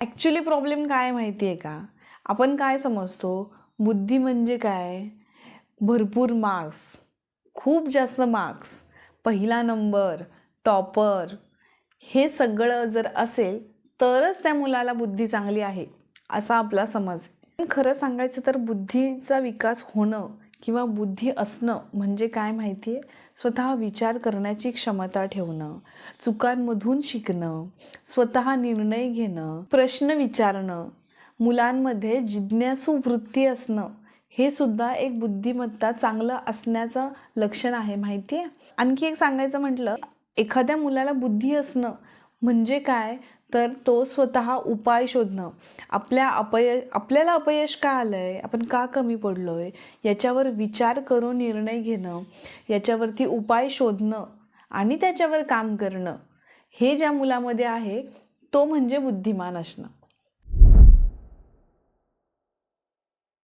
Actually problem काय माहिती आहे का? आपण काय समजतो, बुद्धी म्हणजे काय? भरपूर मार्क्स, खूप जास्त मार्क्स, पहिला नंबर, टॉपर, हे सगळं जर असेल तरच त्या मुलाला बुद्धी चांगली आहे असा आपला समज. पण खरं सांगायचं तर बुद्धीचा विकास होणं किंवा बुद्धी असणं म्हणजे काय माहिती आहे? स्वतः विचार करण्याची क्षमता ठेवणं, चुकांमधून शिकणं, स्वतः निर्णय घेणं, प्रश्न विचारणं, मुलांमध्ये जिज्ञासू वृत्ती असणं, हे सुद्धा एक बुद्धिमत्ता चांगलं असण्याचं लक्षण आहे माहिती आहे. आणखी एक सांगायचं म्हटलं, एखाद्या मुलाला बुद्धी असणं म्हणजे काय, तर तो स्वतः उपाय शोधणं, आपल्याला अपयश का आलंय, आपण का कमी पडलोय याच्यावर विचार करून निर्णय घेणं, याच्यावरती उपाय शोधणं आणि त्याच्यावर काम करणं, हे ज्या मुलामध्ये आहे तो म्हणजे बुद्धिमान असणं.